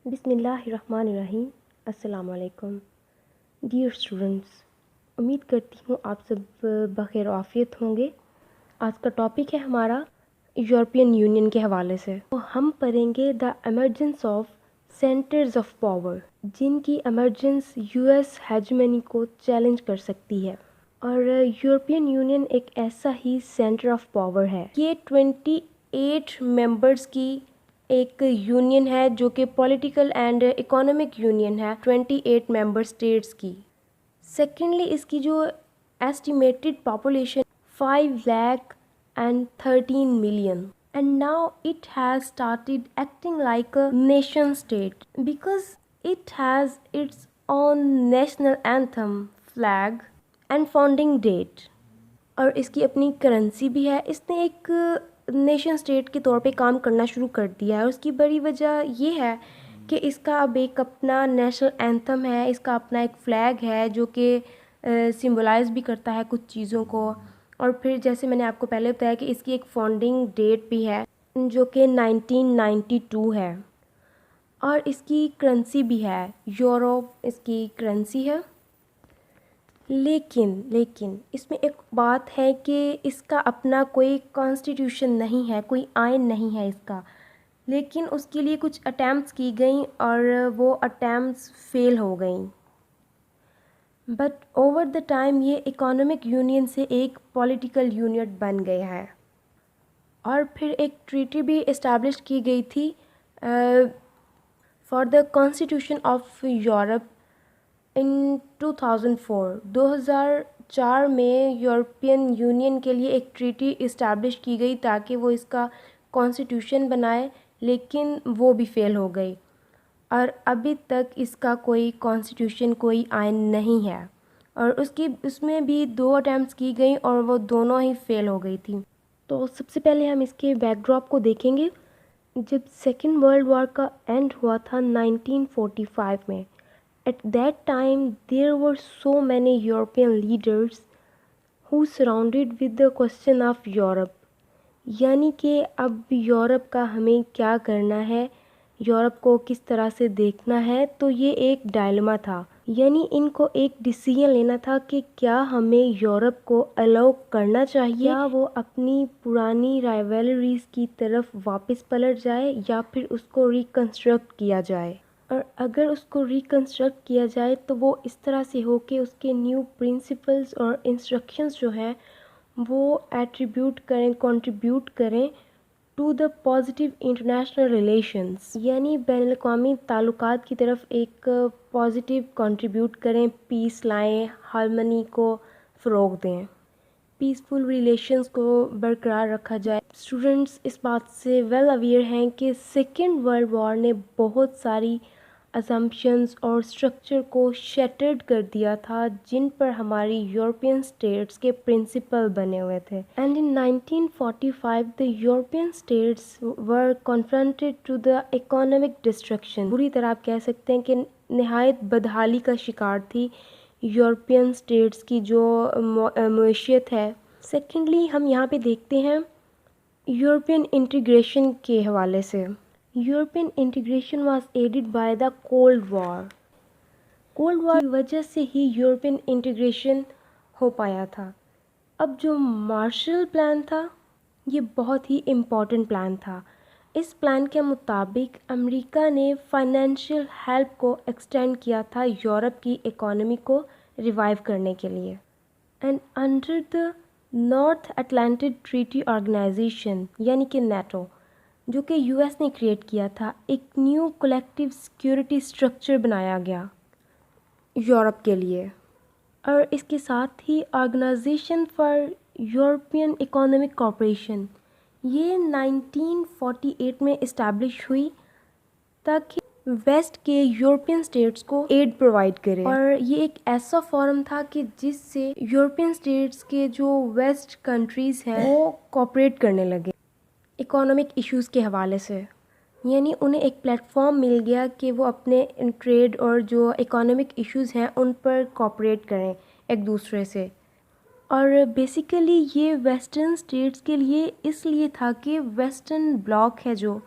بسم اللہ الرحمن الرحیم۔ السلام علیکم ڈیئر اسٹوڈنٹس، امید کرتی ہوں آپ سب بخیر و عافیت ہوں گے۔ آج کا ٹاپک ہے ہمارا یورپین یونین کے حوالے سے۔ تو ہم پڑھیں گے the emergence of centres of power, جن کی ایمرجنس یو ایس ہیجمنی کو چیلنج کر سکتی ہے۔ اور یورپین یونین ایک ایسا ہی سینٹر آف پاور ہے۔ یہ 28 ممبرز کی ایک یونین ہے جو کہ پولیٹیکل اینڈ اکنامک یونین ہے 28 ممبر اسٹیٹس کی۔ سیکنڈلی اس کی جو estimated population 5,13,000,000 and now it has started acting like a nation state because it has its own national anthem, flag and founding date۔ اور اس کی اپنی کرنسی بھی ہے۔ اس نے ایک نیشن اسٹیٹ کے طور پہ کام کرنا شروع کر دیا ہے۔ اس کی بڑی وجہ یہ ہے کہ اس کا اب ایک اپنا نیشنل اینتھم ہے، اس کا اپنا ایک فلیگ ہے جو کہ سمبلائز بھی کرتا ہے کچھ چیزوں کو، اور پھر جیسے میں نے آپ کو پہلے بتایا کہ اس کی ایک فاؤنڈنگ ڈیٹ بھی ہے جو کہ 1992 ہے، اور اس کی کرنسی بھی ہے یورو، اس کی کرنسی ہے۔ لیکن اس میں ایک بات ہے کہ اس کا اپنا کوئی کانسٹیٹیوشن نہیں ہے، کوئی آئین نہیں ہے اس کا، لیکن اس کے لیے کچھ اٹیمپٹس کی گئیں اور وہ اٹیمپٹس فیل ہو گئیں۔ بٹ اوور دا ٹائم یہ اکنامک یونین سے ایک پولیٹیکل یونٹ بن گیا ہے، اور پھر ایک ٹریٹی بھی اسٹیبلش کی گئی تھی for the constitution of Europe in 2004 میں یورپین یونین کے لیے ایک ٹریٹی اسٹیبلش کی گئی تاکہ وہ اس کا کانسٹیٹیوشن بنائے، لیکن وہ بھی فیل ہو گئی، اور ابھی تک اس کا کوئی کانسٹیٹیوشن، کوئی آئین نہیں ہے، اور اس میں بھی 2 اٹیمپٹس کی گئیں اور وہ دونوں ہی فیل ہو گئی تھی۔ تو سب سے پہلے ہم اس کے بیک ڈراپ کو دیکھیں گے۔ جب سیکنڈ ورلڈ وار کا اینڈ ہوا تھا 1945 میں، at that time there were so many European leaders who surrounded with the question of Europe، یعنی کہ اب یورپ کا ہمیں کیا کرنا ہے، یورپ کو کس طرح سے دیکھنا ہے۔ تو یہ ایک ڈائلما تھا، یعنی ان کو ایک ڈیسیژن لینا تھا کہ کیا ہمیں یورپ کو الاؤ کرنا چاہیے، یا وہ اپنی پرانی رائیولریز کی طرف واپس پلٹ جائے یا پھر اس کو ریکنسٹرکٹ کیا جائے۔ اور اگر اس کو ریکنسٹرکٹ کیا جائے تو وہ اس طرح سے ہو کہ اس کے نیو پرنسپلز اور انسٹرکشنز جو ہیں وہ ایٹریبیوٹ کریں، کنٹریبیوٹ کریں to the positive international relations, یعنی بین الاقوامی تعلقات کی طرف ایک پازیٹیو کنٹریبیوٹ کریں، پیس لائیں، ہارمنی کو فروغ دیں، پیسفل ریلیشنز کو برقرار رکھا جائے۔ اسٹوڈنٹس اس بات سے ویل اویئر ہیں کہ سیکنڈ ورلڈ وار نے بہت ساری اسمپشنز اور اسٹرکچر کو شیٹرڈ کر دیا تھا جن پر ہماری یورپین اسٹیٹس کے پرنسپل بنے ہوئے تھے، and in 1945 the European states were confronted to the economic destruction۔ بری طرح آپ کہہ سکتے ہیں کہ نہایت بدحالی کا شکار تھی یورپین اسٹیٹس کی جو معیشت ہے۔ سیکنڈلی ہم یہاں پہ دیکھتے ہیں یورپین انٹیگریشن کے حوالے سے۔ European integration was aided by the Cold War. Cold War کی وجہ سے ہی یورپین انٹیگریشن ہو پایا تھا۔ اب جو مارشل پلان تھا یہ بہت ہی امپورٹنٹ پلان تھا۔ اس پلان کے مطابق امریکہ نے فائنینشیل ہیلپ کو ایکسٹینڈ کیا تھا یورپ کی اکانومی کو ریوائیو کرنے کے لیے، and under the North Atlantic Treaty Organization یعنی کہ نیٹو، جو کہ یو ایس نے کریٹ کیا تھا، ایک نیو کولیکٹیو سیکیورٹی اسٹرکچر بنایا گیا یورپ کے لیے، اور اس کے ساتھ ہی organisation for European economic cooperation یہ 1948 میں اسٹیبلش ہوئی تاکہ ویسٹ کے یورپین اسٹیٹس کو ایڈ پرووائڈ کرے، اور یہ ایک ایسا فورم تھا کہ جس سے یورپین اسٹیٹس کے جو ویسٹ کنٹریز ہیں وہ کوآپریٹ کرنے لگے اکنامک ایشوز کے حوالے سے، یعنی انہیں ایک پلیٹ فارم مل گیا کہ وہ اپنے ٹریڈ اور جو اکنامک ایشوز ہیں ان پر کوآپریٹ کریں ایک دوسرے سے۔ اور بیسیکلی یہ ویسٹرن اسٹیٹس کے لیے اس لیے تھا کہ ویسٹرن بلاک ہے جو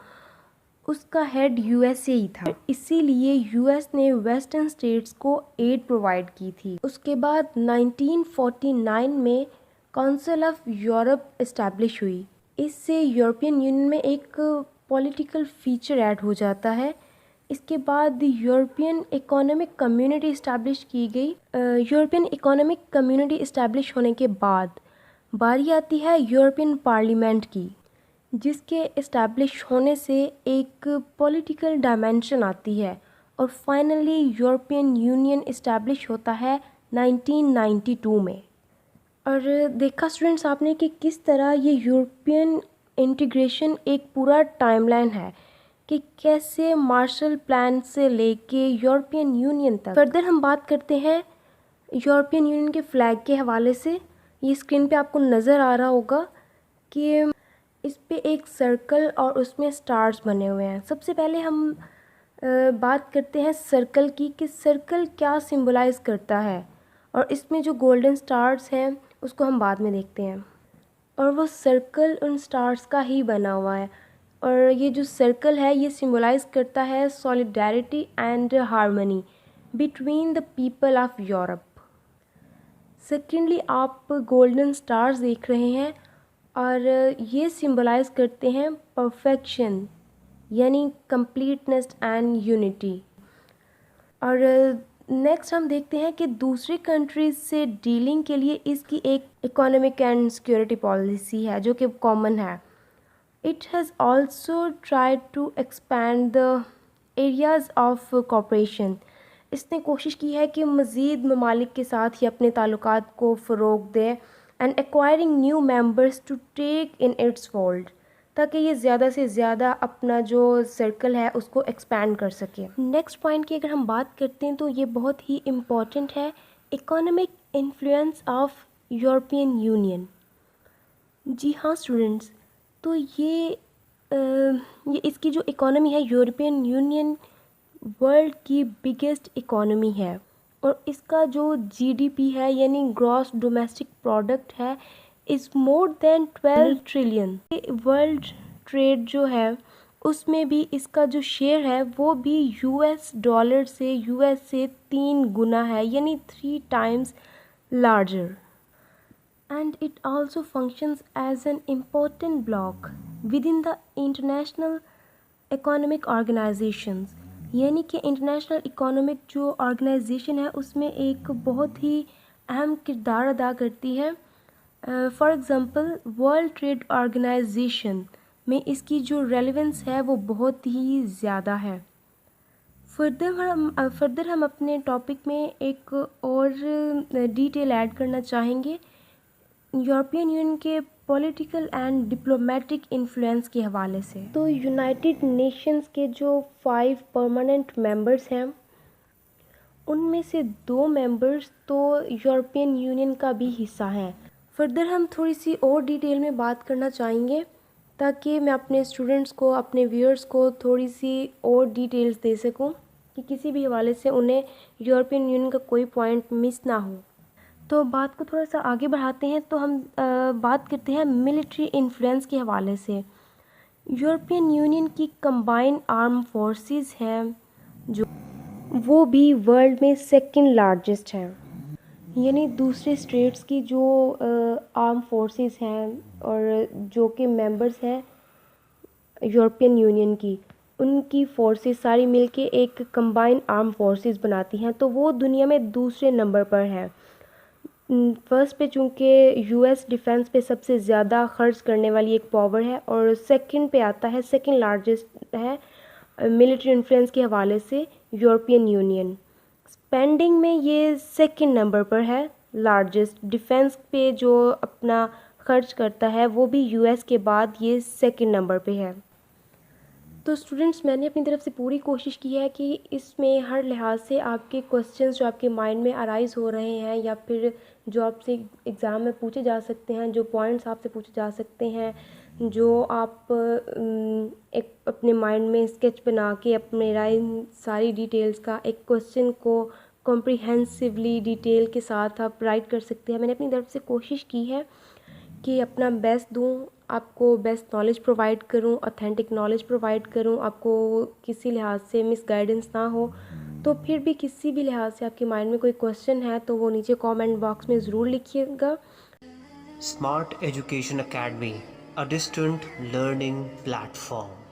اس کا ہیڈ یو ایس اے ہی تھا، اسی لیے یو ایس نے ویسٹرن اسٹیٹس کو ایڈ پرووائڈ کی تھی۔ اس کے بعد 1949 میں کونسل آف یورپ اسٹیبلش ہوئی۔ اس سے یورپین یونین میں ایک پولیٹیکل فیچر ایڈ ہو جاتا ہے۔ اس کے بعد یورپین اکنامک کمیونٹی اسٹیبلش کی گئی۔ یورپین اکنامک کمیونٹی اسٹیبلش ہونے کے بعد باری آتی ہے یورپین پارلیمنٹ کی، جس کے اسٹیبلش ہونے سے ایک پولیٹیکل ڈائمینشن آتی ہے، اور فائنلی یورپین یونین اسٹیبلش ہوتا ہے 1992 میں۔ اور دیکھا اسٹوڈنٹس آپ نے کہ کس طرح یہ یورپین انٹیگریشن ایک پورا ٹائم لائن ہے کہ کیسے مارشل پلان سے لے کے یورپین یونین تک۔ فردر ہم بات کرتے ہیں یورپین یونین کے فلیگ کے حوالے سے۔ یہ اسکرین پہ آپ کو نظر آ رہا ہوگا کہ اس پہ ایک سرکل اور اس میں سٹارز بنے ہوئے ہیں۔ سب سے پہلے ہم بات کرتے ہیں سرکل کی کہ سرکل کیا سمبلائز کرتا ہے، اور اس میں جو گولڈن سٹارز ہیں اس کو ہم بعد میں دیکھتے ہیں، اور وہ سرکل ان سٹارز کا ہی بنا ہوا ہے، اور یہ جو سرکل ہے یہ سمبلائز کرتا ہے solidarity and harmony between the people of Europe. Secondly آپ گولڈن سٹارز دیکھ رہے ہیں، اور یہ سمبلائز کرتے ہیں پرفیکشن یعنی کمپلیٹنس اینڈ یونٹی۔ اور نیکسٹ ہم دیکھتے ہیں کہ دوسری کنٹریز سے ڈیلنگ کے لیے اس کی ایک اکنامک اینڈ سیکورٹی پالیسی ہے جو کہ کامن ہے۔ It has also try to expand the areas of cooperation. اس نے کوشش کی ہے کہ مزید ممالک کے ساتھ ہی اپنے تعلقات کو فروغ دے، and acquiring new members to take in its fold, تاکہ یہ زیادہ سے زیادہ اپنا جو سرکل ہے اس کو ایکسپینڈ کر سکے۔ نیکسٹ پوائنٹ کی اگر ہم بات کرتے ہیں تو یہ بہت ہی امپورٹنٹ ہے، economic influence of European Union. جی ہاں اسٹوڈنٹس، تو یہ اس کی جو اکانومی ہے، یورپین یونین ورلڈ کی بگیسٹ اکانومی ہے، اور اس کا جو جی ڈی پی ہے یعنی گراس ڈومیسٹک پروڈکٹ ہے از مور دین 12 ٹریلین۔ ورلڈ ٹریڈ جو ہے اس میں بھی اس کا جو شیئر ہے وہ بھی یو ایس ڈالر سے 3 گنا ہے، یعنی 3 times larger. And it also functions as an important bloc within the international economic organizations. یعنی کہ انٹرنیشنل اکانومک جو آرگنائزیشن ہے اس میں ایک بہت ہی اہم کردار ادا کرتی ہے۔ For example World Trade Organization میں اس کی جو ریلیونس ہے وہ بہت ہی زیادہ ہے۔ فردر ہم اپنے ٹاپک میں ایک اور ڈیٹیل ایڈ کرنا چاہیں گے یورپین یونین کے پولیٹیکل اینڈ ڈپلومیٹک انفلوئنس کے حوالے سے۔ تو یونائٹڈ نیشنز کے جو 5 پرماننٹ ممبرس ہیں ان میں سے 2 ممبرس تو یورپین یونین کا بھی حصہ ہیں۔ فردر ہم تھوڑی سی اور ڈیٹیل میں بات کرنا چاہیں گے تاکہ میں اپنے اسٹوڈنٹس کو، اپنے ویورز کو تھوڑی سی اور ڈیٹیلز دے سکوں کہ کسی بھی حوالے سے انہیں یورپین یونین کا کوئی پوائنٹ مس نہ ہو۔ تو بات کو تھوڑا سا آگے بڑھاتے ہیں، تو ہم بات کرتے ہیں ملٹری انفلوئنس کے حوالے سے۔ یورپین یونین کی کمبائنڈ آرم فورسز ہیں جو وہ بھی ورلڈ میں 2nd لارجسٹ ہیں، یعنی دوسرے اسٹیٹس کی جو آرم فورسز ہیں اور جو کہ ممبرس ہیں یورپین یونین کی، ان کی فورسز ساری مل کے ایک کمبائنڈ آرم فورسز بناتی ہیں، تو وہ دنیا میں دوسرے نمبر پر ہے۔ فرسٹ پہ چونکہ یو ایس ڈیفینس پہ سب سے زیادہ خرچ کرنے والی ایک پاور ہے، اور سیکنڈ پہ آتا ہے، 2nd لارجسٹ ہے ملٹری انفلوئنس کے حوالے سے یورپین یونین۔ اسپینڈنگ میں یہ 2nd نمبر پر ہے لارجسٹ، ڈیفینس پہ جو اپنا خرچ کرتا ہے وہ بھی یو ایس کے بعد یہ 2nd نمبر پہ ہے۔ تو اسٹوڈنٹس میں نے اپنی طرف سے پوری کوشش کی ہے کہ اس میں ہر لحاظ سے آپ کے کوسچنس جو آپ کے مائنڈ میں ارائز ہو رہے ہیں یا پھر جو آپ سے ایگزام میں پوچھے جا سکتے ہیں، جو پوائنٹس آپ سے پوچھے جا سکتے ہیں، جو آپ ایک اپنے مائنڈ میں اسکیچ بنا کے اپنے ساری ڈیٹیلز کا ایک کوسچن کو کمپریہنسولی ڈیٹیل کے ساتھ آپ رائٹ کر سکتے ہیں۔ میں نے اپنی طرف سے کوشش کی ہے کہ اپنا بیسٹ دوں، آپ کو بیسٹ نالج پرووائڈ کروں، اوتھینٹک نالج پرووائڈ کروں، آپ کو کسی لحاظ سے مس گائیڈنس نہ ہو. تو پھر بھی کسی بھی لحاظ سے آپ کے مائنڈ میں کوئی کویشچن ہے تو وہ نیچے کامنٹ باکس میں ضرور لکھیے گا. Smart education academy, a distant learning platform.